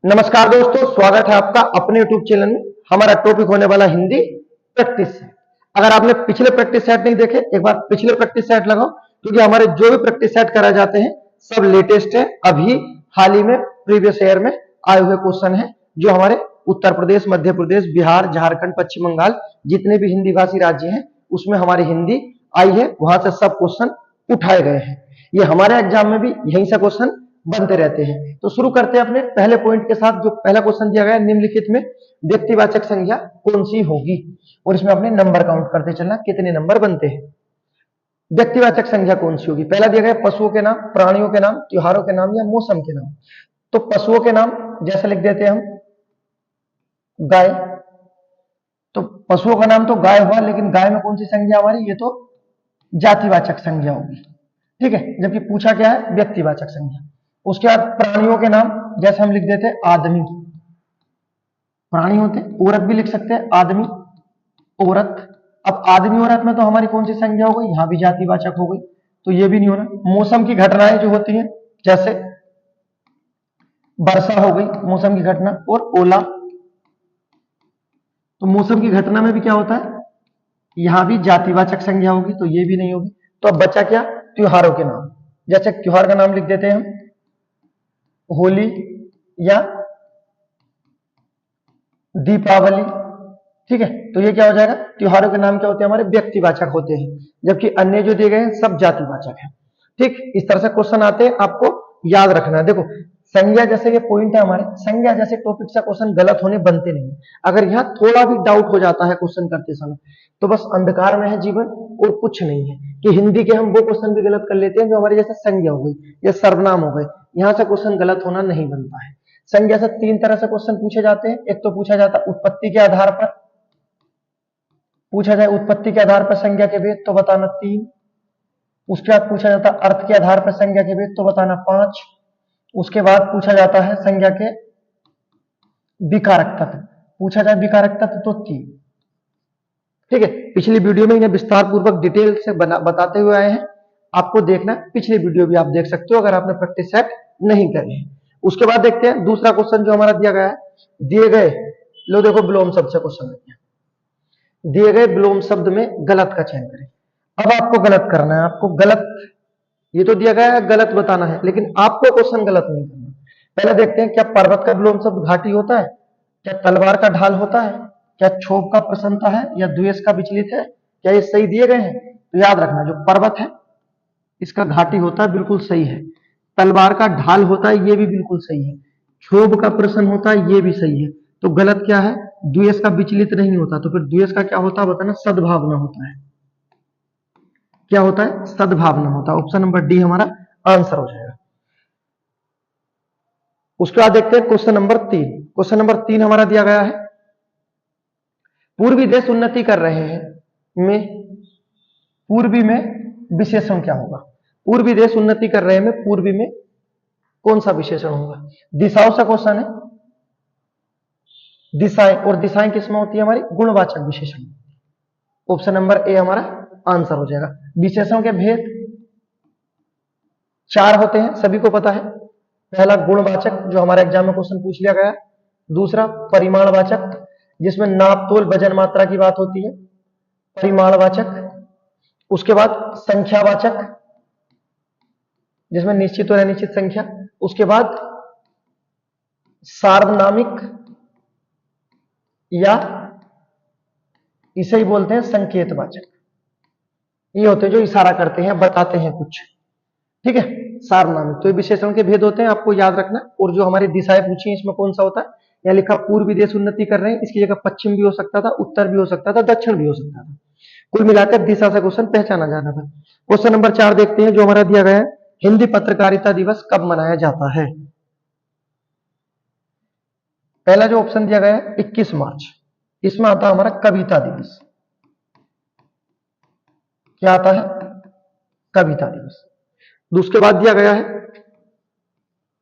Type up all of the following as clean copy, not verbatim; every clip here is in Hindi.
नमस्कार दोस्तों, स्वागत है आपका अपने YouTube चैनल में। हमारा टॉपिक होने वाला हिंदी प्रैक्टिस सेट। अगर आपने पिछले प्रैक्टिस सेट नहीं देखे, एक बार पिछले प्रैक्टिस सेट लगाओ, क्योंकि हमारे जो भी प्रैक्टिस सेट कराए जाते हैं सब लेटेस्ट है। अभी हाल ही में प्रीवियस ईयर में आए हुए क्वेश्चन है, जो हमारे उत्तर प्रदेश, मध्य प्रदेश, बिहार, झारखंड, पश्चिम बंगाल जितने भी हिंदी भाषी राज्य हैं उसमें हमारी हिंदी आई है, वहां से सब क्वेश्चन उठाए गए हैं। ये हमारे एग्जाम में भी यहीं से क्वेश्चन बनते रहते हैं। तो शुरू करते हैं अपने पहले पॉइंट के साथ। जो पहला क्वेश्चन दिया गया है, निम्नलिखित में व्यक्तिवाचक संज्ञा कौन सी होगी, और इसमें अपने नंबर काउंट करते चलना, कितने नंबर बनते हैं। व्यक्तिवाचक संज्ञा कौन सी होगी? पहला दिया गया पशुओं के नाम, प्राणियों के नाम, त्योहारों के नाम या मौसम के नाम। तो पशुओं के नाम जैसे लिख देते हैं हम गाय, तो पशुओं का नाम तो गाय हुआ, लेकिन गाय में कौन सी संज्ञा हमारी? ये तो जातिवाचक संज्ञा होगी, ठीक है। जबकि पूछा क्या है? व्यक्तिवाचक संज्ञा। उसके बाद प्राणियों के नाम जैसे हम लिख देते हैं आदमी, प्राणी होते हैं। औरत भी लिख सकते हैं, आदमी, औरत। अब आदमी औरत में तो हमारी कौन सी संज्ञा हो गई? यहां भी जातिवाचक हो गई, तो ये भी नहीं होना। मौसम की घटनाएं जो होती हैं, जैसे वर्षा हो गई मौसम की घटना, और ओला, तो मौसम की घटना में भी क्या होता है? यहां भी जातिवाचक संज्ञा होगी, तो ये भी नहीं होगी। तो अब बचा क्या? त्योहारों के नाम। जैसे त्योहार का नाम लिख देते हैं हम होली या दीपावली, ठीक है। तो ये क्या हो जाएगा? त्योहारों के नाम क्या होते हैं? हमारे व्यक्तिवाचक होते हैं, जबकि अन्य जो दिए गए हैं सब जातिवाचक है, ठीक। इस तरह से क्वेश्चन आते हैं, आपको याद रखना है। देखो, संज्ञा जैसे ये पॉइंट है हमारे, संज्ञा जैसे टॉपिक से क्वेश्चन गलत होने बनते नहीं है। अगर यहाँ थोड़ा भी डाउट हो जाता है क्वेश्चन करते समय, तो बस अंधकार में है जीवन और कुछ नहीं है। कि हिंदी के हम वो क्वेश्चन भी गलत कर लेते हैं जो हमारे जैसे संज्ञा हो गई या सर्वनाम हो गए, यहां से क्वेश्चन गलत होना नहीं बनता है। संज्ञा से तीन तरह से क्वेश्चन पूछे जाते हैं। एक तो पूछा जाता है उत्पत्ति के आधार पर, पूछा जाए उत्पत्ति के आधार पर संज्ञा के भेद, तो बताना 3। उसके बाद पूछा जाता है अर्थ के आधार पर संज्ञा के भेद, तो बताना 5। उसके बाद पूछा जाता है संज्ञा के विकारक तत्व, पूछा जाए विकारक तत्व, तो 3, ठीक है। पिछली वीडियो में इन्हें विस्तार पूर्वक डिटेल से बताते हुए आए हैं। आपको देखना, पिछली वीडियो भी आप देख सकते हो अगर आपने प्रैक्टिस सेट नहीं करी है। उसके बाद देखते हैं दूसरा क्वेश्चन जो हमारा दिया गया है। दिए गए, लो देखो, विलोम शब्द से क्वेश्चन है। दिए गए विलोम शब्द में गलत का चयन करें। अब आपको गलत करना है, आपको गलत, ये तो दिया गया है गलत बताना है, लेकिन आपको क्वेश्चन गलत नहीं करना। पहले देखते हैं, क्या पर्वत का विलोम शब्द घाटी होता है? क्या तलवार का ढाल होता है? क्या क्षोभ का प्रसन्नता है? या द्वेष का विचलित है? क्या ये सही दिए गए हैं? तो याद रखना, जो पर्वत है इसका घाटी होता है, बिल्कुल सही है। तलवार का ढाल होता है, ये भी बिल्कुल सही है। क्षोभ का प्रसन्न होता है, ये भी सही है। तो गलत क्या है? द्वेष का विचलित नहीं होता। तो फिर द्वेष का क्या होता है बताना? सद्भावना होता है। क्या होता है? सद्भावना होता है। ऑप्शन नंबर डी हमारा आंसर हो जाएगा। उसके बाद देखते हैं क्वेश्चन नंबर 3। क्वेश्चन नंबर 3 हमारा दिया गया है, पूर्वी देश उन्नति कर रहे हैं में पूर्वी में विशेषण क्या होगा? पूर्वी देश उन्नति कर रहे हैं में पूर्वी में कौन सा विशेषण होगा? दिशाओं से क्वेश्चन है। दिशाएं, और दिशाएं किसमें होती है? हमारी गुणवाचक विशेषण। ऑप्शन नंबर ए हमारा आंसर हो जाएगा। विशेषण के भेद 4 होते हैं, सभी को पता है। पहला गुणवाचक, जो हमारे एग्जाम में क्वेश्चन पूछ लिया गया। दूसरा परिमाणवाचक, जिसमें नाप तोल वजन मात्रा की बात होती है, परिमाणवाचक। उसके बाद संख्यावाचक, जिसमें निश्चित और अनिश्चित संख्या। उसके बाद सार्वनामिक, या इसे ही बोलते हैं संकेतवाचक। ये होते हैं जो इशारा करते हैं, बताते हैं कुछ, ठीक है। सार्वनामिक, तो ये विशेषण के भेद होते हैं, आपको याद रखना। और जो हमारी दिशाएं पूछी हैं, इसमें कौन सा होता है? यहाँ लिखा पूर्वी देश उन्नति कर रहे हैं, इसकी जगह पश्चिम भी हो सकता था, उत्तर भी हो सकता था, दक्षिण भी हो सकता था। कुल मिलाकर दिशा से क्वेश्चन पहचाना जाना था। क्वेश्चन नंबर 4 देखते हैं, जो हमारा दिया गया है, हिंदी पत्रकारिता दिवस कब मनाया जाता है? पहला जो ऑप्शन दिया गया है 21 मार्च, इसमें आता है हमारा कविता दिवस। क्या आता है? कविता दिवस। उसके बाद दिया गया है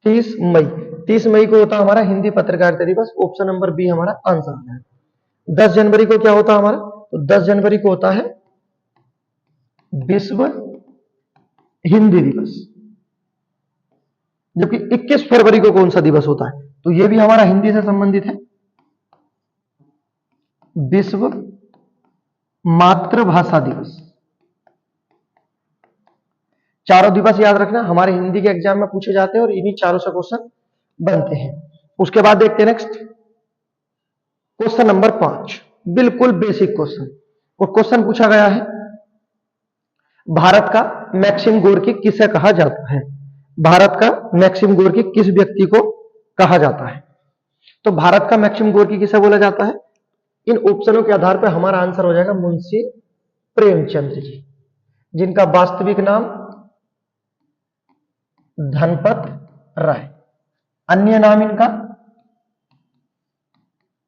30 मई। 30 मई को होता है हमारा हिंदी पत्रकारिता दिवस। ऑप्शन नंबर बी हमारा आंसर है। 10 जनवरी को क्या होता है हमारा? तो 10 जनवरी को होता है विश्व हिंदी दिवस। जबकि 21 फरवरी को कौन सा दिवस होता है? तो ये भी हमारा हिंदी से संबंधित है, विश्व मातृभाषा दिवस। चारों दिवस याद रखना, हमारे हिंदी के एग्जाम में पूछे जाते हैं और इन्हीं चारों से क्वेश्चन बनते हैं। उसके बाद देखते हैं नेक्स्ट क्वेश्चन नंबर 5, बिल्कुल बेसिक क्वेश्चन। और क्वेश्चन पूछा गया है, भारत का मैक्सिम गोर्की किसे कहा जाता है? भारत का मैक्सिम गोर्की किस व्यक्ति को कहा जाता है? तो भारत का मैक्सिम गोर्की किसे बोला जाता है? इन ऑप्शनों के आधार पर हमारा आंसर हो जाएगा मुंशी प्रेमचंद्र जी, जिनका वास्तविक नाम धनपत राय, अन्य नाम इनका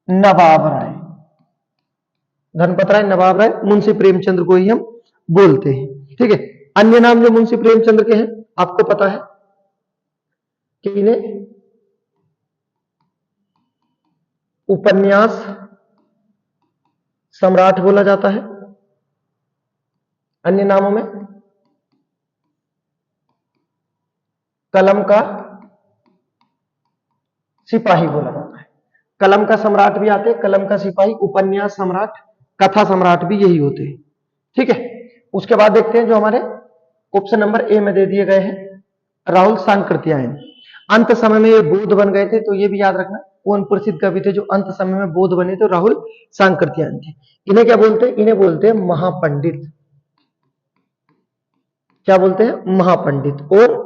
नवाब राय। धनपत राय, नवाब राय, मुंशी प्रेमचंद्र को ही हम बोलते हैं। ठीक है, अन्य नाम जो मुंशी प्रेमचंद्र के हैं आपको पता है कि इन्हें उपन्यास सम्राट बोला जाता है, अन्य नामों में कलम का सिपाही बोला जाता है। कलम का सम्राट भी आते हैं, कलम का सिपाही, उपन्यास सम्राट, कथा सम्राट भी यही होते हैं। ठीक है, उसके बाद देखते हैं जो हमारे ऑप्शन नंबर ए में दे दिए गए हैं, राहुल सांकृत्यायन। अंत समय में ये बौद्ध बन गए थे, तो ये भी याद रखना कौन प्रसिद्ध कवि थे जो अंत समय में बौद्ध बने, तो राहुल सांकृत्यायन थे। इन्हें क्या बोलते हैं? इन्हें बोलते हैं महापंडित। क्या बोलते हैं? महापंडित। और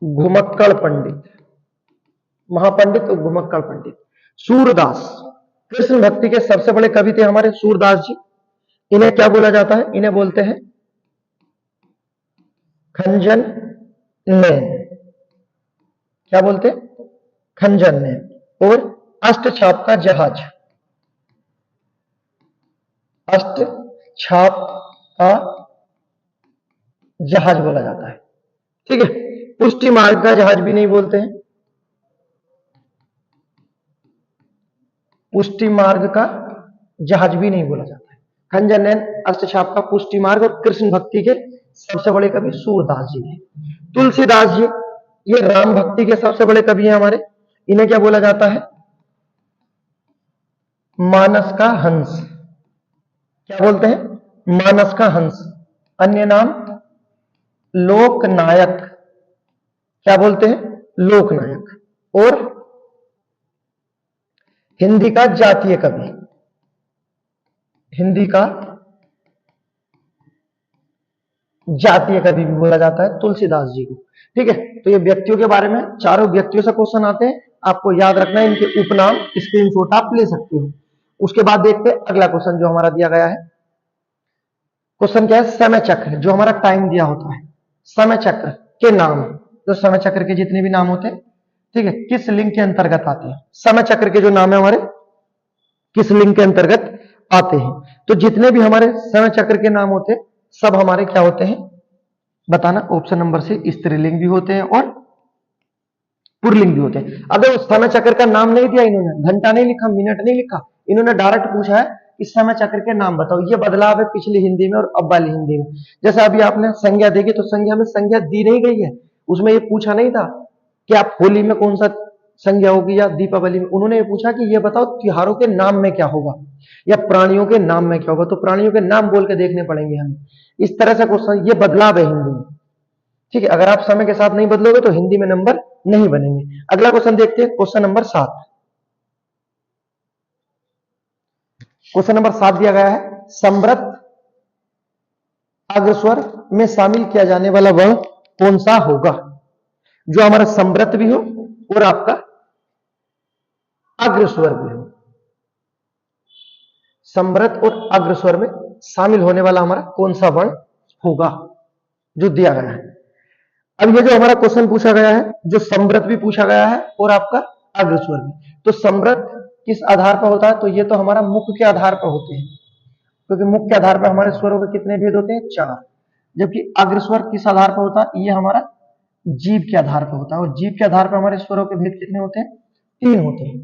घुमक्कड़ पंडित, महापंडित और घुमक्कड़ पंडित। सूरदास, कृष्ण भक्ति के सबसे बड़े कवि थे हमारे सूरदास जी। इन्हें क्या बोला जाता है? इन्हें बोलते हैं खंजन नैन। क्या बोलते हैं? खंजन नैन। और अष्टछाप का जहाज, अष्टछाप का जहाज बोला जाता है। ठीक है, पुष्टि मार्ग का जहाज भी नहीं बोलते हैं, पुष्टि मार्ग का जहाज भी नहीं बोला जाता है। खंजन नैन, अष्टछाप का, पुष्टि मार्ग और कृष्ण भक्ति के सबसे बड़े कवि सूरदास जी थे। तुलसीदास जी, ये राम भक्ति के सबसे बड़े कवि हैं हमारे। इन्हें क्या बोला जाता है? मानस का हंस। क्या बोलते हैं? मानस का हंस। अन्य नाम लोकनायक। क्या बोलते हैं? लोकनायक। और हिंदी का जातीय कवि, हिंदी का जातीय कवि भी बोला जाता है तुलसीदास जी को। ठीक है, तो ये व्यक्तियों के बारे में, चारों व्यक्तियों से क्वेश्चन आते हैं, आपको याद रखना है। इनके उपनाम स्क्रीनशॉट आप ले सकते हो। उसके बाद देखते हैं अगला क्वेश्चन जो हमारा दिया गया है। क्वेश्चन क्या है? समय चक्र, जो हमारा टाइम दिया होता है, समय चक्र के नाम, जो समय चक्र के जितने भी नाम होते हैं, ठीक है, किस लिंग के अंतर्गत आते हैं? समय चक्र के जो नाम है हमारे किस लिंग के अंतर्गत आते हैं? तो जितने भी हमारे समय चक्र के नाम होते हैं सब हमारे क्या होते हैं बताना। ऑप्शन नंबर से स्त्रीलिंग भी होते हैं और पुल्लिंग भी होते हैं। अगर उस समय चक्र का नाम नहीं दिया इन्होंने, घंटा नहीं लिखा, मिनट नहीं लिखा, इन्होंने डायरेक्ट पूछा है इस समय चक्र के नाम बताओ। ये बदलाव है पिछली हिंदी में और अब वाली हिंदी में। जैसे अभी आपने संज्ञा देखी, तो संज्ञा में संज्ञा दी नहीं गई है, उसमें ये पूछा नहीं था कि आप होली में कौन सा संज्ञा होगी या दीपावली में। उन्होंने ये पूछा कि ये बताओ त्योहारों के नाम में क्या होगा या प्राणियों के नाम में क्या होगा। तो प्राणियों के नाम बोल के देखने पड़ेंगे हमें। इस तरह से क्वेश्चन, ये बदलाव है हिंदी में। ठीक है, अगर आप समय के साथ नहीं बदलोगे तो हिंदी में नंबर नहीं बनेंगे। अगला क्वेश्चन देखते हैं, क्वेश्चन नंबर 7। क्वेश्चन नंबर 7 दिया गया है, समृद्ध अग्रस्वर में शामिल किया जाने वाला वर्ण कौन सा होगा? जो हमारा समृद्ध भी हो और आपका अग्रस्वर भी हो। समृद्ध और अग्रस्वर में शामिल होने वाला हमारा कौन सा वर्ण होगा जो दिया गया है। अब ये जो हमारा क्वेश्चन पूछा गया है, जो समृद्ध भी पूछा गया है और आपका अग्रस्वर भी, तो समृद्ध किस आधार पर होता है? तो ये तो हमारा मुख के आधार पर होते हैं, क्योंकि मुख के आधार पर हमारे स्वरों के कितने भेद होते हैं? 4। जबकि अग्रस्वर किस आधार पर होता है? ये हमारा जीभ के आधार पर होता है, और जीभ के आधार पर हमारे स्वरों के भेद कितने होते हैं? 3 होते हैं।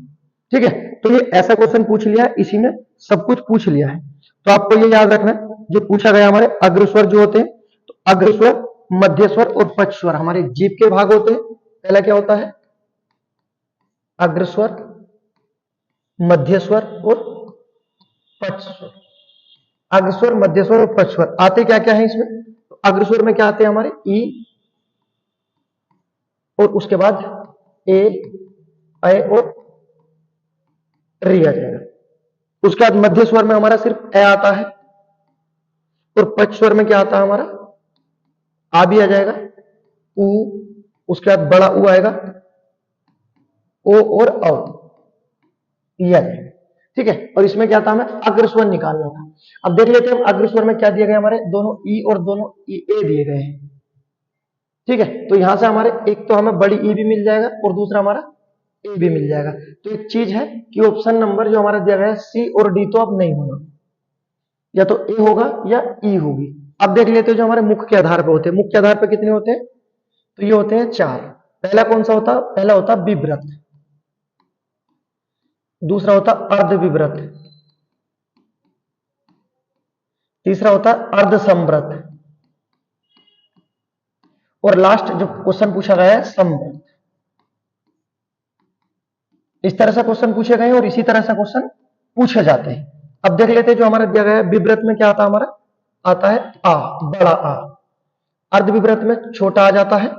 ठीक है, तो ये ऐसा क्वेश्चन पूछ लिया है, इसी में सब कुछ पूछ लिया है। तो आपको ये याद रखना है, जो पूछा गया हमारे अग्रस्वर जो होते हैं, तो अग्रस्वर मध्य स्वर और पक्ष स्वर हमारे जीभ के भाग होते हैं। पहला क्या होता है? अग्रस्वर, मध्य स्वर और पक्ष स्वर। अग्रस्वर, मध्य स्वर और पक्ष स्वर आते क्या क्या है इसमें? तो अग्रस्वर में क्या आते हैं हमारे? ई, और उसके बाद ए, ऐ और री आ जाएगा। उसके बाद मध्य स्वर में हमारा सिर्फ ए आता है, और पक्ष स्वर में क्या आता है हमारा? आ भी आ जाएगा, उ, उसके बाद बड़ा उ आएगा, ओ और औ, ये आ जाएगा। ठीक है, और इसमें क्या था? हमें अग्रस्वर निकालना था। अब देख लेते हैं अग्रस्वर में क्या दिए गए हमारे? दोनों ई और दोनों ई ए दिए गए हैं। ठीक है, तो यहां से हमारे एक तो हमें बड़ी ई भी मिल जाएगा और दूसरा हमारा ए भी मिल जाएगा। तो एक चीज है कि ऑप्शन नंबर जो हमारा दिया गया है सी और डी तो अब नहीं होना, या तो ए होगा या ई होगी। अब देख लेते हैं जो हमारे मुख्य के आधार पर होते हैं। मुख्य आधार पर कितने होते हैं? तो ये होते हैं 4। पहला कौन सा होता? पहला होता विव्रत, दूसरा होता अर्धविव्रत, तीसरा होता अर्धसंवृत, और लास्ट जो क्वेश्चन पूछा गया है संवृत। इस तरह से क्वेश्चन पूछे गए और इसी तरह से क्वेश्चन पूछे जाते हैं। अब देख लेते हैं जो हमारा दिया गया है विव्रत में क्या आता है हमारा? आता है आ, बड़ा आ। अर्धविव्रत में छोटा आ जाता है,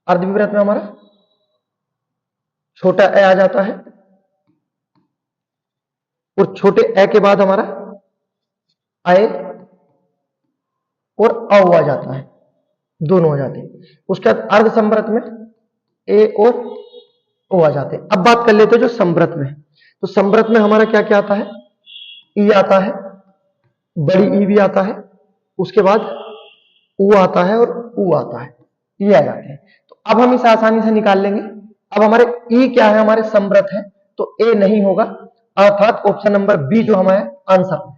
अर्धविव्रत में हमारा छोटा ए आ जाता है, और छोटे ए के बाद हमारा आए और औ आ जाता है, दोनों आ जाते हैं। उसके बाद अर्धसंवृत में ए और ओ आ जाते हैं। अब बात कर लेते हैं जो संवृत में। तो संवृत में हमारा क्या क्या आता है? ई आता है, बड़ी ई भी आता है, उसके बाद उ आता है और उ आता है, ये आ जाते हैं। तो अब हम इसे आसानी से निकाल लेंगे। अब हमारे ई क्या है? हमारे संवृत है, तो ए नहीं होगा, अर्थात ऑप्शन नंबर बी जो हमारा आंसर है।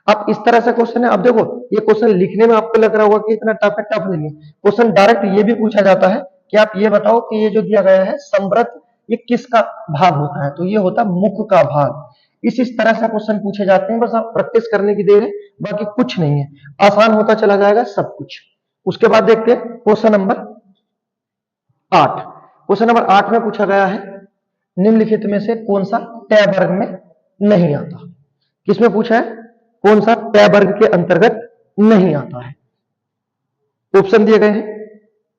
अब इस तरह से क्वेश्चन है। अब देखो ये क्वेश्चन लिखने में आपको लग रहा होगा कि इतना टफ है, टफ नहीं है। क्वेश्चन डायरेक्ट ये भी पूछा जाता है कि आप ये बताओ कि ये जो दिया गया है संवृत, ये किसका भाग होता है? तो ये होता है मुख का भाग। इस तरह से क्वेश्चन पूछे जाते हैं, बस आप प्रैक्टिस करने की देर है, बाकी कुछ नहीं है, आसान होता चला जाएगा सब कुछ। उसके बाद देखते हैं क्वेश्चन नंबर 8। क्वेश्चन नंबर 8 में पूछा गया है निम्नलिखित में से कौन सा टय वर्ग में नहीं आता? किसमें पूछा है? कौन सा टय वर्ग के अंतर्गत नहीं आता है? ऑप्शन दिए गए हैं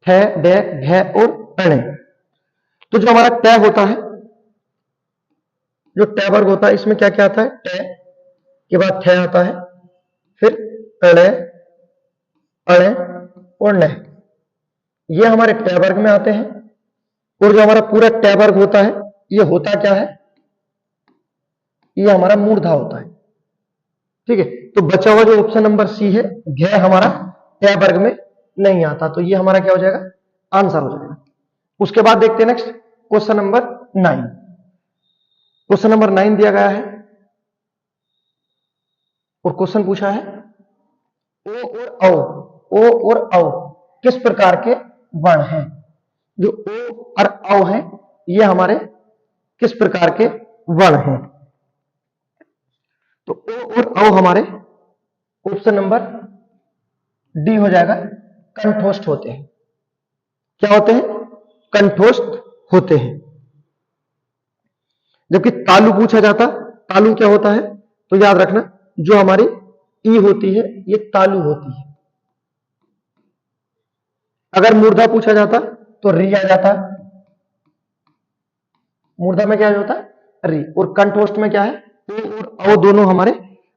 ठ, डे, घ और अणे। तो जो हमारा टय होता है, जो टय वर्ग होता है, इसमें क्या क्या आता है? टय के बाद ठ आता है, फिर अणे, अणे और न, ये हमारे टय वर्ग में आते हैं। और जो हमारा पूरा टय वर्ग होता है, ये होता क्या है? ये हमारा मूर्धा होता है। ठीक है, तो बचा हुआ जो ऑप्शन नंबर सी है, घ हमारा टय वर्ग में नहीं आता, तो ये हमारा क्या हो जाएगा? आंसर हो जाएगा। उसके बाद देखते हैं next question number 9। Question number 9 दिया गया है और क्वेश्चन पूछा है ओ और औ, ओ और औ किस प्रकार के वर्ण हैं? जो ओ और औ है, ये हमारे किस प्रकार के वर्ण हैं? तो ओ और औ हमारे ऑप्शन नंबर डी हो जाएगा, कंठोष्ठ होते हैं। क्या होते हैं? कंठोष्ठ होते हैं। जबकि तालु पूछा जाता, तालु क्या होता है? तो याद रखना जो हमारी ई होती है ये तालु होती है। अगर मूर्धा पूछा जाता तो री आ जाता, मूर्धा में क्या होता है? री। और कंठोष्ठ में क्या है? ओ और औ दोनों हमारे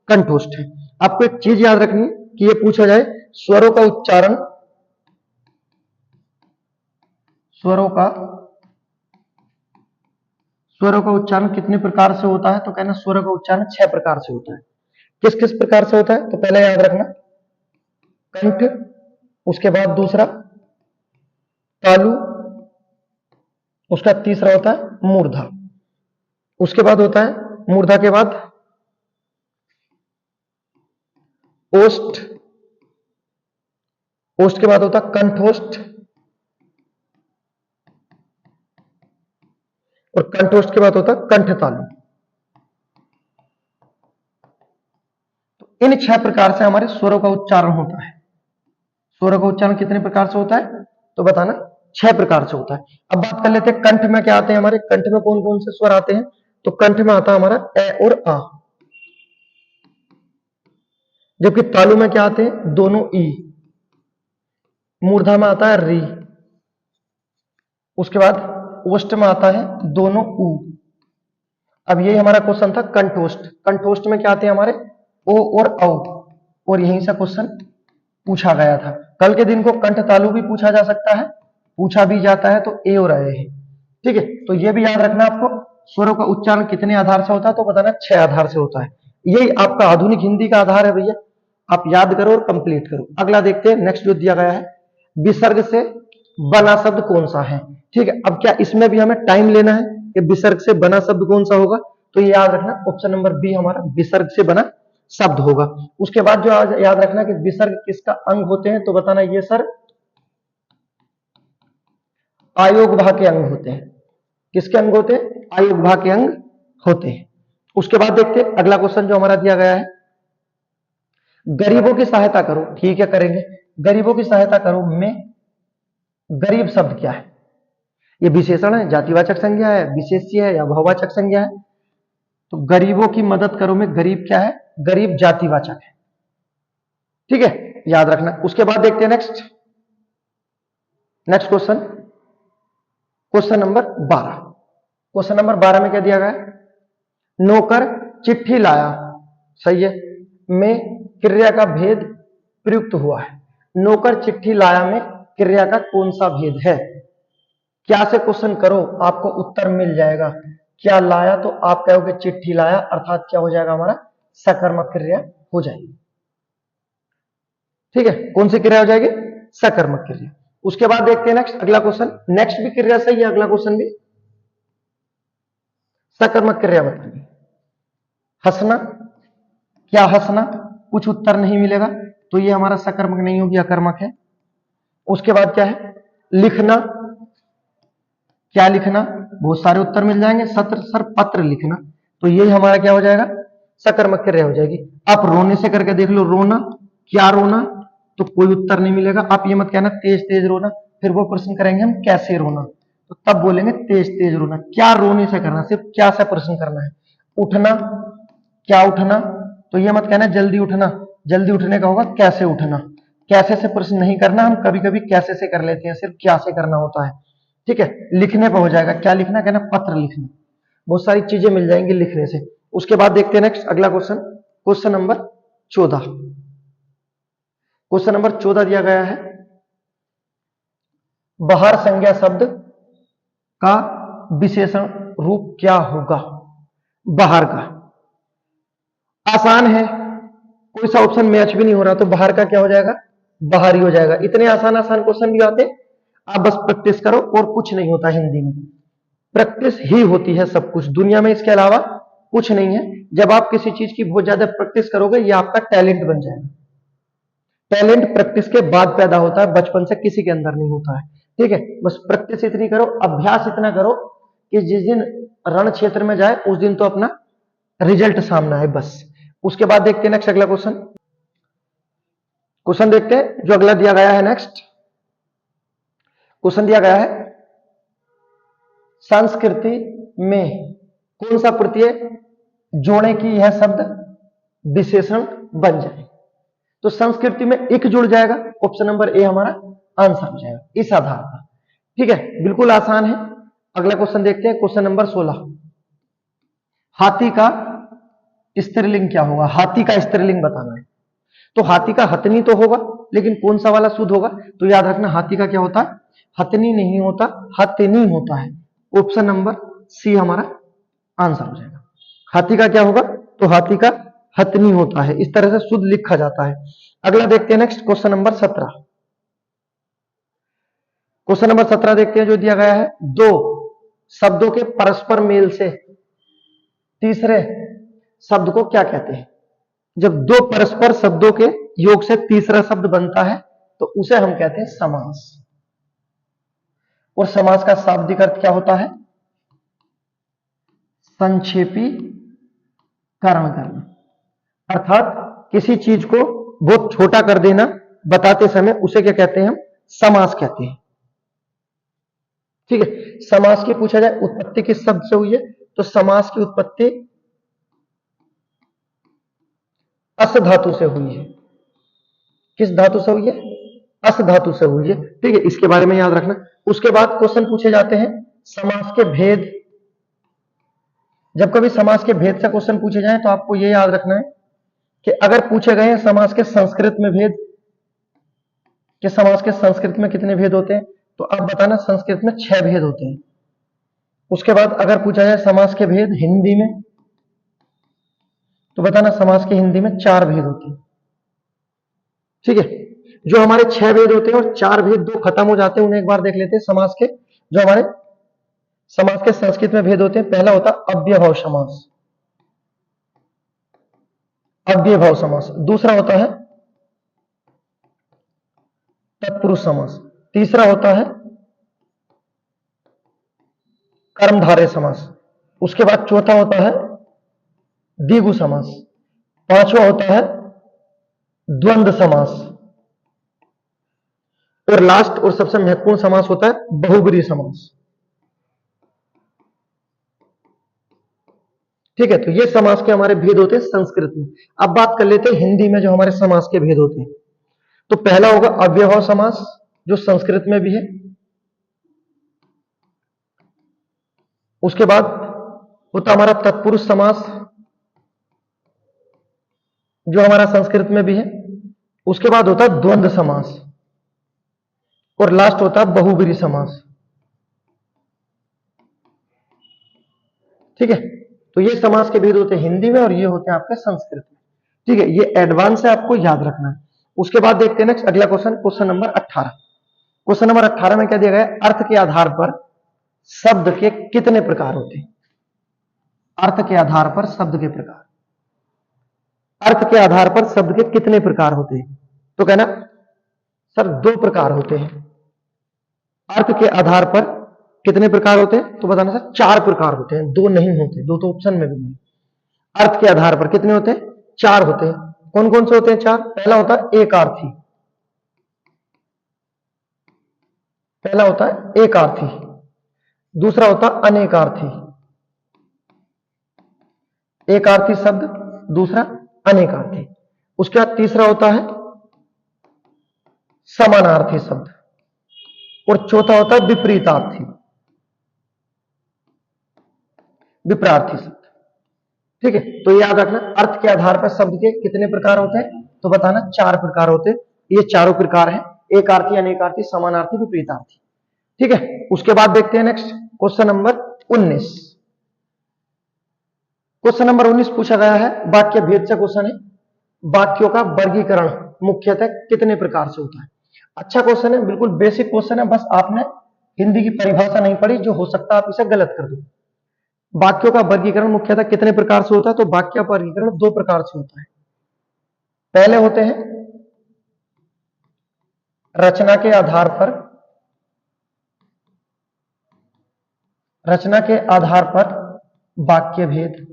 कंठोष्ठ है। आपको एक चीज याद रखनी है कि ये पूछा जाए स्वरों का उच्चारण, स्वरों का उच्चारण कितने प्रकार से होता है? तो कहना स्वरों का उच्चारण 6 प्रकार से होता है। किस किस प्रकार से होता है? तो पहले याद रखना कंठ, उसके बाद दूसरा तालु, उसका तीसरा होता है मूर्धा, उसके बाद होता है मूर्धा के बाद ओष्ठ, ओष्ठ के बाद होता है कंठोष्ठ, और कंठोष्ठ के बाद होता है कंठ तालु। तो इन 6 प्रकार से हमारे स्वरों का उच्चारण होता है। स्वर का उच्चारण कितने प्रकार से होता है, तो बताना 6 प्रकार से होता है। अब बात कर लेते हैं कंठ में क्या आते हैं हमारे, कंठ में कौन कौन से स्वर आते हैं, तो कंठ में आता है हमारा ए और आ, जबकि तालु में क्या आते हैं, दोनों ई, मूर्धा में आता है री, उसके बाद ओष्ठ में आता है दोनों ऊ। अब यही हमारा क्वेश्चन था कंठोष्ठ, कंठोष्ठ में क्या आते हैं हमारे ओ और औ, और यहीं से क्वेश्चन पूछा गया था। कल के दिन को कंठ तालु भी पूछा जा सकता है, पूछा भी जाता है तो ए और ए है, ठीक है। तो ये भी याद रखना आपको, स्वरों का उच्चारण कितने आधार से होता है, तो बताना 6 आधार से होता है। यही आपका आधुनिक हिंदी का आधार है भैया, आप याद करो और कंप्लीट करो। अगला देखते हैं नेक्स्ट जो दिया गया है, विसर्ग से बना शब्द कौन सा है, ठीक है। अब क्या इसमें भी हमें टाइम लेना है कि विसर्ग से बना शब्द कौन सा होगा, तो ये याद रखना ऑप्शन नंबर बी हमारा विसर्ग से बना शब्द होगा। उसके बाद जो याद रखना कि विसर्ग किसका अंग होते हैं, तो बताना ये सर आयोग भाग के अंग होते हैं। किसके अंग होते हैं, आयोग भाग के अंग होते हैं। उसके बाद देखते हैं अगला क्वेश्चन जो हमारा दिया गया है, गरीबों की सहायता करो, ठीक है करेंगे। गरीबों की सहायता करो में गरीब शब्द क्या है, ये विशेषण है, जातिवाचक संज्ञा है, विशेष्य है या बहुवाचक संज्ञा है, तो गरीबों की मदद करो में गरीब क्या है, गरीब जातिवाचक है, ठीक है, याद रखना। उसके बाद देखते हैं next question, question number 12। Question number 12 में क्या दिया गया है, नौकर चिट्ठी लाया, सही है, में क्रिया का भेद प्रयुक्त हुआ है। नौकर चिट्ठी लाया में क्रिया का कौन सा भेद है, क्या से क्वेश्चन करो आपको उत्तर मिल जाएगा। क्या लाया, तो आप कहोगे चिट्ठी लाया, अर्थात क्या हो जाएगा हमारा सकर्मक क्रिया हो जाएगी, ठीक है। कौन सी क्रिया हो जाएगी, सकर्मक क्रिया। उसके बाद देखते हैं नेक्स्ट अगला क्वेश्चन, नेक्स्ट भी क्रिया सही है, अगला क्वेश्चन भी सकर्मक क्रिया बताइए। हंसना, क्या हंसना, कुछ उत्तर नहीं मिलेगा, तो ये हमारा सकर्मक नहीं होगी, अकर्मक है। उसके बाद क्या है, लिखना, क्या लिखना, बहुत सारे उत्तर मिल जाएंगे, सर पत्र लिखना, तो यही हमारा क्या हो जाएगा, सकर्मक क्रिया हो जाएगी। आप रोने से करके देख लो, रोना, क्या रोना, तो कोई उत्तर नहीं मिलेगा। आप ये मत कहना तेज तेज रोना, फिर वो प्रश्न करेंगे हम कैसे रोना, तो तब बोलेंगे तेज तेज रोना। क्या रोने से करना, सिर्फ क्या से प्रश्न करना है। उठना, क्या उठना, तो ये मत कहना जल्दी उठना, जल्दी उठने का होगा कैसे उठना। कैसे से प्रश्न नहीं करना, हम कभी कभी कैसे से कर लेते हैं, सिर्फ क्या से करना होता है, ठीक है। लिखने पर हो जाएगा, क्या लिखना, कहना पत्र लिखना, बहुत सारी चीजें मिल जाएंगी लिखने से। उसके बाद देखते हैं नेक्स्ट अगला question, question number 14। Question number 14 दिया गया है, बाहर संज्ञा शब्द का विशेषण रूप क्या होगा। बाहर का आसान है, कोई सा ऑप्शन मैच भी नहीं हो रहा, तो बाहर का क्या हो जाएगा, बाहर ही हो जाएगा। इतने आसान आसान क्वेश्चन भी आते, आप बस प्रैक्टिस करो और कुछ नहीं होता हिंदी में, प्रैक्टिस ही होती है सब कुछ दुनिया में, इसके अलावा कुछ नहीं है। जब आप किसी चीज की बहुत ज्यादा प्रैक्टिस करोगे, ये आपका टैलेंट बन जाएगा। टैलेंट प्रैक्टिस के बाद पैदा होता है, बचपन से किसी के अंदर नहीं होता है, ठीक है। बस प्रैक्टिस इतनी करो, अभ्यास इतना करो कि जिस दिन रण क्षेत्र में जाए उस दिन तो अपना रिजल्ट सामना है, बस। उसके बाद देखते हैं नेक्स्ट अगला क्वेश्चन, क्वेश्चन देखते हैं जो अगला दिया गया है। नेक्स्ट क्वेश्चन दिया गया है, संस्कृति में कौन सा प्रत्यय जोड़े की यह शब्द विशेषण बन जाए, तो संस्कृति में एक जुड़ जाएगा, ऑप्शन नंबर ए हमारा आंसर हो जाएगा इस आधार पर, ठीक है, बिल्कुल आसान है। अगला क्वेश्चन देखते हैं, क्वेश्चन नंबर 16, हाथी का स्त्रीलिंग क्या होगा, हाथी का स्त्रीलिंग बताना है। तो हाथी का हथनी तो होगा, लेकिन कौन सा वाला शुद्ध होगा, तो याद रखना हाथी का क्या होता है, हथनी नहीं होता, हथनी होता है। ऑप्शन नंबर सी हमारा आंसर हो जाएगा। हाथी का क्या होगा, तो हाथी का हथनी होता है, इस तरह से शुद्ध लिखा जाता है। अगला देखते हैं next question number 17। Question number 17 देखते हैं जो दिया गया है, दो शब्दों के परस्पर मेल से तीसरे शब्द को क्या कहते हैं। जब दो परस्पर शब्दों के योग से तीसरा शब्द बनता है तो उसे हम कहते हैं समास। और समास का शाब्दिक अर्थ क्या होता है, संक्षेपी करण करना, अर्थात किसी चीज को बहुत छोटा कर देना बताते समय उसे क्या कहते हैं हम? समास कहते हैं। ठीक है, समास की पूछा जाए उत्पत्ति किस शब्द से हुई है, तो समास की उत्पत्ति अस धातु से हुई है। किस धातु से हुई है? अस धातु से हुई है। ठीक है, इसके बारे में याद रखना। उसके बाद क्वेश्चन पूछे जाते हैं समास के भेद। जब कभी समास के भेद से क्वेश्चन पूछे जाए तो आपको यह याद रखना है कि अगर पूछे गए हैं समास के संस्कृत में भेद, कि समास के संस्कृत में कितने भेद होते हैं, तो आप बताना संस्कृत में 6 भेद होते हैं। उसके बाद अगर पूछा जाए समास के भेद हिंदी में, तो बताना समास के हिंदी में 4 भेद होते हैं। ठीक है, जो हमारे 6 भेद होते हैं और 4 भेद 2 खत्म हो जाते हैं, उन्हें एक बार देख लेते हैं। समास के जो हमारे समास के संस्कृत में भेद होते हैं, पहला होता है अव्ययभाव समास, अव्ययभाव समास। दूसरा होता है तत्पुरुष समास। तीसरा होता है कर्मधारय समास। उसके बाद चौथा होता है द्विगु समास। पांचवा होता है द्वंद्व समास। और लास्ट और सबसे महत्वपूर्ण समास होता है बहुब्रीहि समास। ठीक है, तो ये समास के हमारे भेद होते हैं संस्कृत में। अब बात कर लेते हैं हिंदी में जो हमारे समास के भेद होते हैं। तो पहला होगा अव्ययभाव समास, जो संस्कृत में भी है। उसके बाद होता हमारा तत्पुरुष समास, जो हमारा संस्कृत में भी है। उसके बाद होता है द्वंद्व समास, और लास्ट होता है बहुब्रीहि समास। ठीक है, तो ये समास के भेद होते हैं हिंदी में और ये होते हैं आपके संस्कृत में। ठीक है, ये एडवांस है, आपको याद रखना है। उसके बाद देखते हैं नेक्स्ट अगला question, question number 18। Question number 18 में क्या दिया गया है? अर्थ के आधार पर शब्द के कितने प्रकार होते हैं? अर्थ के आधार पर शब्द के प्रकार, अर्थ के आधार पर शब्द के कितने प्रकार होते हैं? तो कहना सर 2 प्रकार होते हैं। अर्थ के आधार पर कितने प्रकार होते हैं? तो बताना सर 4 प्रकार होते हैं, 2 नहीं होते, 2 तो ऑप्शन में भी नहीं। अर्थ के आधार पर कितने होते हैं? 4 होते हैं। कौन कौन से होते हैं 4? पहला होता है एकार्थी, पहला होता है एकार्थी। दूसरा होता है अनेकार्थी, एकार्थी शब्द, दूसरा अनेकार्थी। उसके बाद तीसरा होता है समानार्थी शब्द, और चौथा होता है विपरीतार्थी, विपरार्थी शब्द। ठीक है, तो याद रखना अर्थ के आधार पर शब्द के कितने प्रकार होते हैं? तो बताना 4 प्रकार होते हैं। ये चारों प्रकार हैं, एकार्थी, अनेकार्थी, समानार्थी, विपरीतार्थी। ठीक है, उसके बाद देखते हैं next question number 19। Question number 19 पूछा गया है वाक्य भेद से क्वेश्चन है। वाक्यों का वर्गीकरण मुख्यतः कितने प्रकार से होता है? अच्छा क्वेश्चन है, बिल्कुल बेसिक क्वेश्चन है, बस आपने हिंदी की परिभाषा नहीं पढ़ी, जो हो सकता है आप इसे गलत कर दो। वाक्यों का वर्गीकरण मुख्यतः कितने प्रकार से होता है? तो वाक्य का वर्गीकरण 2 प्रकार से होता है। पहले होते हैं रचना के आधार पर, रचना के आधार पर वाक्य भेद।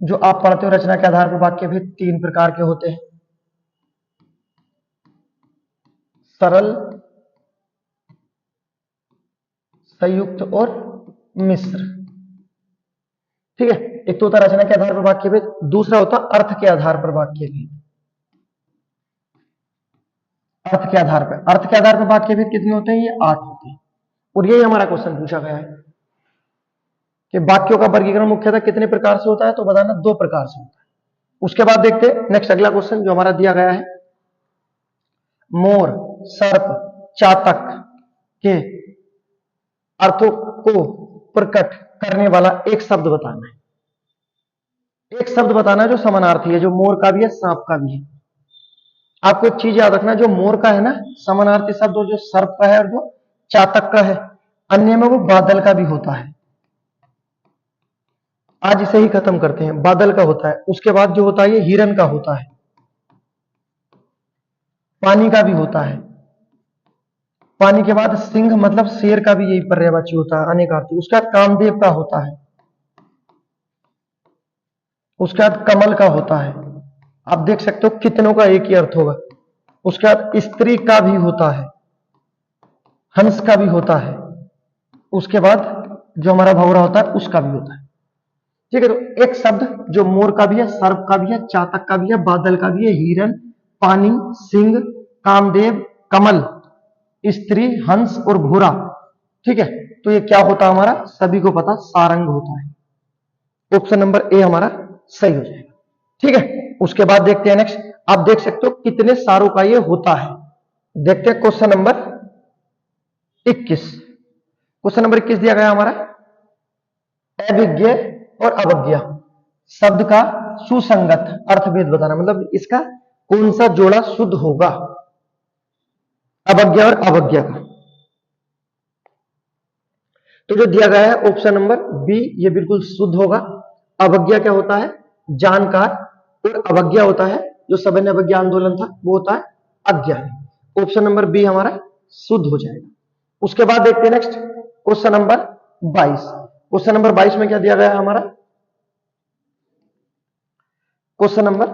जो आप पढ़ते हो रचना के आधार पर वाक्य भेद 3 प्रकार के होते हैं, सरल, संयुक्त और मिश्र। ठीक है, एक तो होता है रचना के आधार पर वाक्य भेद, दूसरा होता है अर्थ के आधार पर वाक्य भेद। अर्थ के आधार पर, अर्थ के आधार पर वाक्य भेद कितने होते हैं? ये 8 होते हैं। और यही हमारा क्वेश्चन पूछा गया है कि वाक्यों का वर्गीकरण मुख्यतः कितने प्रकार से होता है? तो बताना 2 प्रकार से होता है। उसके बाद देखते हैं नेक्स्ट अगला क्वेश्चन जो हमारा दिया गया है, मोर, सर्प, चातक के अर्थों को प्रकट करने वाला एक शब्द बताना है। एक शब्द बताना है जो समानार्थी है, जो मोर का भी है, सांप का भी है। आपको एक चीज याद रखना, जो मोर का है ना समानार्थी शब्द, और जो सर्प का है और जो चातक का है, अन्य में वो बादल का भी होता है। आज इसे ही खत्म करते हैं। बादल का होता है, उसके बाद जो होता है ये हिरन का होता है, पानी का भी होता है, पानी के बाद सिंह मतलब शेर का भी यही पर्यायवाची होता है, अनेकार्थी। उसके बाद कामदेव का होता है, उसके बाद कमल का होता है, आप देख सकते हो कितनों का एक ही अर्थ होगा। उसके बाद स्त्री का भी होता है, हंस का भी होता है, उसके बाद जो हमारा भौरा होता है उसका भी होता है। ठीक है, तो एक शब्द जो मोर का भी है, सर्प का भी है, चातक का भी है, बादल का भी है, हिरन, पानी, सिंह, कामदेव, कमल, स्त्री, हंस और भूरा। ठीक है, तो ये क्या होता है हमारा, सभी को पता, सारंग होता है। ऑप्शन नंबर ए हमारा सही हो जाएगा। ठीक है, उसके बाद देखते हैं नेक्स्ट। आप देख सकते हो कितने सारों का ये होता है। देखते हैं क्वेश्चन नंबर 21। क्वेश्चन नंबर 21 दिया गया हमारा, अभिज्ञ और अवज्ञा शब्द का सुसंगत अर्थभेद बताना, मतलब इसका कौन सा जोड़ा शुद्ध होगा, अवज्ञा और अवज्ञा का। तो जो दिया गया है ऑप्शन नंबर बी, ये बिल्कुल शुद्ध होगा। अवज्ञा क्या होता है, जानकार, और अवज्ञा होता है, जो सविनय अवज्ञा आंदोलन था वो होता है अज्ञानी। ऑप्शन नंबर बी हमारा शुद्ध हो जाएगा। उसके बाद देखते हैं next question number 22। Question number 22 में क्या दिया गया है हमारा, क्वेश्चन नंबर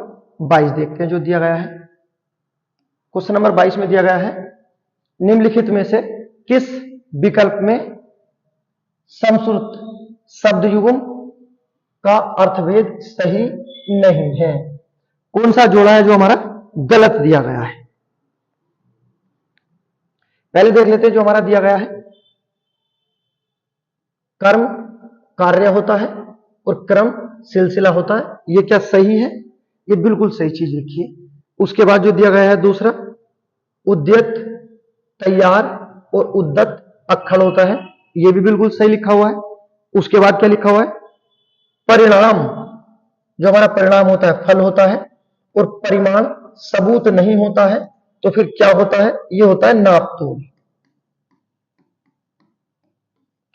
22 देखते हैं जो दिया गया है। क्वेश्चन नंबर 22 में दिया गया है, निम्नलिखित में से किस विकल्प में समश्रुत शब्द युग्म का अर्थभेद सही नहीं है, कौन सा जोड़ा है जो हमारा गलत दिया गया है। पहले देख लेते हैं जो हमारा दिया गया है, कर्म कार्य होता है और क्रम सिलसिला होता है, ये क्या सही है, ये बिल्कुल सही चीज लिखी है। उसके बाद जो दिया गया है दूसरा, उद्यत तैयार और उद्दत अक्षर होता है, ये भी बिल्कुल सही लिखा हुआ है। उसके बाद क्या लिखा हुआ है, परिणाम, जो हमारा परिणाम होता है फल होता है, और परिमाण सबूत नहीं होता है, तो फिर क्या होता है, ये होता है नापतोल।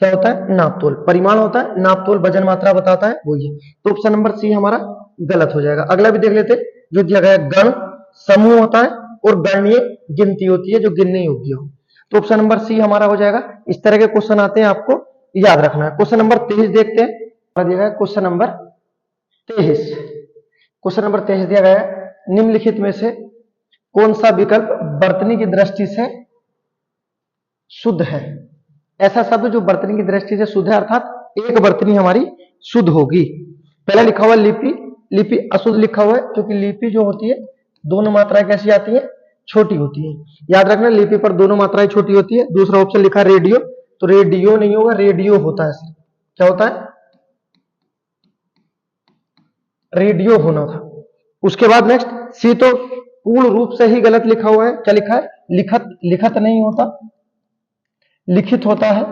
क्या होता है, नापतोल। परिमाण होता है, नापतोल वजन मात्रा बताता है, वो ये। तो ऑप्शन नंबर सी हमारा गलत हो जाएगा। अगला भी देख लेते, जो दिया गया गण समूह होता है और गणनीय गिनती होती है जो गिनने योग्य हो, तो ऑप्शन नंबर सी हमारा हो जाएगा। इस तरह के क्वेश्चन आते हैं, आपको याद रखना है। क्वेश्चन नंबर 23 देखते हैं, दिया गया क्वेश्चन नंबर 23। क्वेश्चन नंबर 23 दिया गया है, निम्नलिखित में से कौन सा विकल्प वर्तनी की दृष्टि से शुद्ध है। ऐसा शब्द जो वर्तनी की दृष्टि से शुद्ध है, अर्थात एक वर्तनी हमारी शुद्ध होगी। पहला लिखा हुआ लिपि, लिपि अशुद्ध लिखा हुआ है, क्योंकि लिपि जो होती है दोनों मात्राएं कैसी आती है, छोटी होती है। याद रखना, लिपि पर दोनों मात्राएं छोटी होती है। दूसरा ऑप्शन लिखा रेडियो, तो रेडियो नहीं होगा, रेडियो होता है। क्या होता है, रेडियो होना था। उसके बाद नेक्स्ट सी, तो पूर्ण रूप से ही गलत लिखा हुआ है। क्या लिखा है, लिखत, लिखत नहीं होता, लिखित होता है।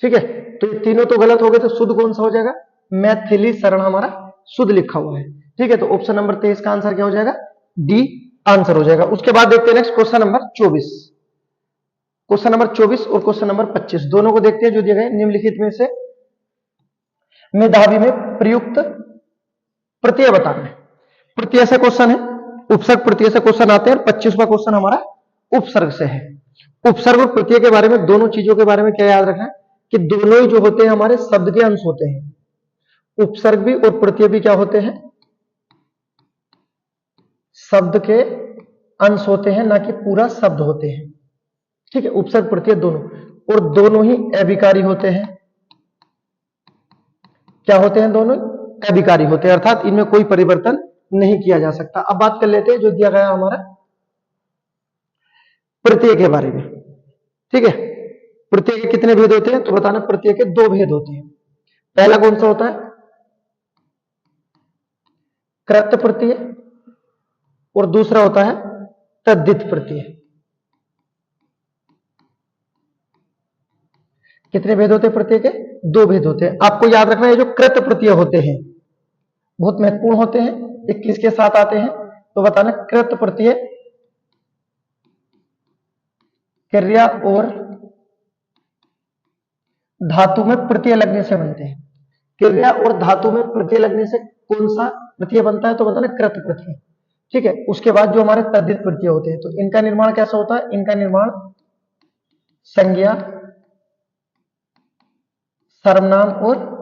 ठीक है, तो ये तीनों तो गलत हो गए, तो शुद्ध कौन सा हो जाएगा, मैथिली शरण हमारा शुद्ध लिखा हुआ है। ठीक है, तो ऑप्शन नंबर 23 का आंसर क्या हो जाएगा, डी आंसर हो जाएगा। उसके बाद देखते हैं next question number 24। Question number 24 और क्वेश्चन नंबर 25 दोनों को देखते हैं, जो दिए गए निम्नलिखित में से मेधावी में प्रयुक्त प्रत्यय बताना है। प्रत्यय से क्वेश्चन है, उपसर्ग प्रत्यय से क्वेश्चन आते हैं, और 25वां क्वेश्चन हमारा उपसर्ग से है। उपसर्ग और प्रत्यय के बारे में, दोनों चीजों के बारे में क्या याद रखना है, कि दोनों ही जो होते हैं हमारे शब्द के अंश होते हैं। उपसर्ग भी और प्रत्यय भी क्या होते हैं, शब्द के अंश होते हैं, ना कि पूरा शब्द होते हैं। ठीक है, उपसर्ग प्रत्यय दोनों, और दोनों ही अभिकारी होते हैं। क्या होते हैं, दोनों अभिकारी होते हैं, अर्थात इनमें कोई परिवर्तन नहीं किया जा सकता। अब बात कर लेते हैं जो दिया गया हमारा प्रत्यय के बारे में। ठीक है, प्रत्यय के कितने भेद होते हैं, तो बताना, प्रत्यय के दो भेद होते हैं। पहला कौन सा होता है, कृत प्रत्यय, और दूसरा होता है तद्धित प्रत्यय। कितने भेद होते हैं प्रत्यय के, दो भेद होते हैं। आपको याद रखना है, जो कृत प्रत्यय होते हैं बहुत महत्वपूर्ण होते हैं, ये किसके साथ आते हैं, तो बताना, कृत प्रत्यय क्रिया और धातु में प्रत्यय लगने से बनते हैं। क्रिया और धातु में प्रत्यय लगने से कौन सा प्रत्यय बनता है, तो बताना कृत प्रत्यय। ठीक है, उसके बाद जो हमारे तद्धित प्रत्यय होते हैं, तो इनका निर्माण कैसा होता है, इनका निर्माण संज्ञा, सर्वनाम और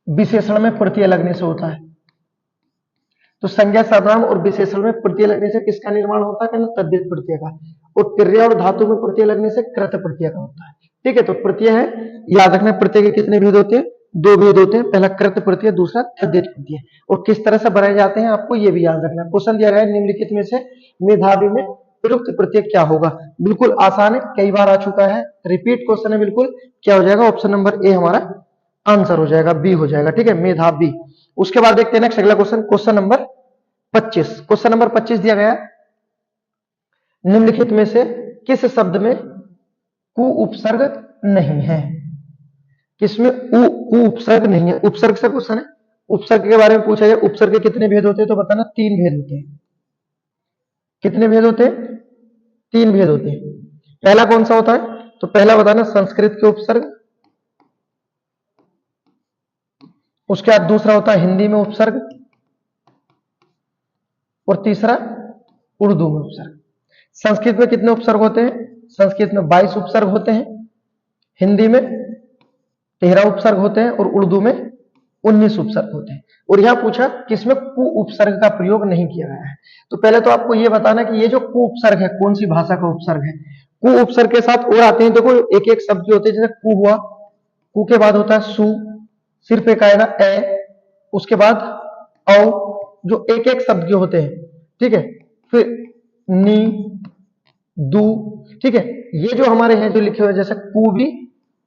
विशेषण में प्रत्यय लगने से होता है। तो संज्ञा सर्वनाम और विशेषण में प्रत्यय लगने से किसका निर्माण होता है? कहना तद्धित प्रत्यय का। और क्रिया और धातु में प्रत्यय लगने से कृत प्रत्यय का होता है। ठीक है, तो प्रत्यय है, याद रखना प्रत्यय के कितने भेद होते हैं? दो भेद होते हैं, पहला कृत प्रत्यय, दूसरा तद्धित प्रत्यय। और किस तरह से बनाए जाते हैं आपको ये भी याद रखना। क्वेश्चन दिया गया है निम्नलिखित में से मेधावी में प्रयुक्त प्रत्यय क्या होगा? बिल्कुल आसान है, कई बार आ चुका है, रिपीट क्वेश्चन है बिल्कुल। क्या हो जाएगा? ऑप्शन नंबर ए हमारा आंसर हो जाएगा, बी हो जाएगा। ठीक है, मेधावी। उसके बाद देखते हैं नेक्स्ट अगला question, question number 25। Question number 25 दिया गया है निम्नलिखित में से किस शब्द में कु उपसर्ग नहीं है? किसमें कु उपसर्ग नहीं है? उपसर्ग से क्वेश्चन है, उपसर्ग के बारे में पूछा जाए। उपसर्ग के कितने भेद होते हैं? तो बताना 3 भेद होते हैं। कितने भेद होते हैं? 3 भेद होते हैं। पहला कौन सा होता है? तो पहला बताना संस्कृत के उपसर्ग, उसके बाद दूसरा होता है हिंदी में उपसर्ग, और तीसरा उर्दू में उपसर्ग। संस्कृत में कितने उपसर्ग होते हैं? संस्कृत में 22 उपसर्ग होते हैं, हिंदी में 13 उपसर्ग होते हैं, और उर्दू में 19 उपसर्ग होते हैं। और यहां पूछा किसमें कु उपसर्ग का प्रयोग नहीं किया गया है। तो पहले तो आपको यह बताना कि ये जो कु उपसर्ग है कौन सी भाषा का उपसर्ग है। कु उपसर्ग के साथ और आते हैं, देखो एक एक शब्द होते हैं, जैसे कु हुआ, कु के बाद होता है सु, सिर्फ एक आएगा ए, उसके बाद औ, जो एक एक शब्द के होते हैं। ठीक है, फिर नी, दू। ठीक है, ये जो हमारे हैं जो लिखे हुए, जैसे कु भी,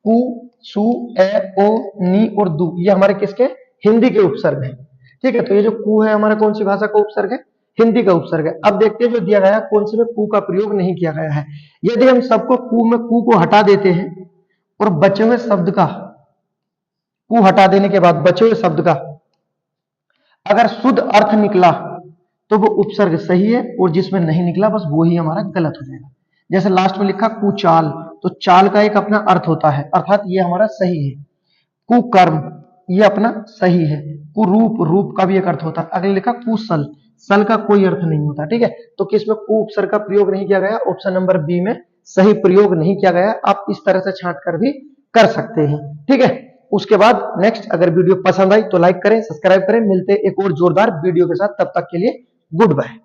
कु, सु, ए, ओ, नी और दू, ये हमारे किसके? हिंदी के उपसर्ग हैं। ठीक है, तो ये जो कु है हमारा कौन सी भाषा का उपसर्ग है? हिंदी का उपसर्ग है। अब देखते हैं जो दिया गया है कौन से में कु का प्रयोग नहीं किया गया है। यदि हम सबको कु में कु को हटा देते हैं और बचे हुए शब्द का, कु हटा देने के बाद बचे हुए शब्द का अगर शुद्ध अर्थ निकला तो वो उपसर्ग सही है, और जिसमें नहीं निकला बस वो ही हमारा गलत हो जाएगा। जैसे लास्ट में लिखा कुचाल, तो चाल का एक अपना अर्थ होता है, अर्थात ये हमारा सही है। कुकर्म, ये अपना सही है। कुरूप, रूप का भी एक अर्थ होता है। अगले लिखा कुशल, सल का कोई अर्थ नहीं होता। ठीक है, तो किसमें कु उपसर्ग का प्रयोग नहीं किया गया? ऑप्शन नंबर बी में सही प्रयोग नहीं किया गया। आप इस तरह से छांट कर भी कर सकते हैं। ठीक है, उसके बाद नेक्स्ट, अगर वीडियो पसंद आई तो लाइक करें, सब्सक्राइब करें। मिलते हैं एक और जोरदार वीडियो के साथ, तब तक के लिए गुड बाय।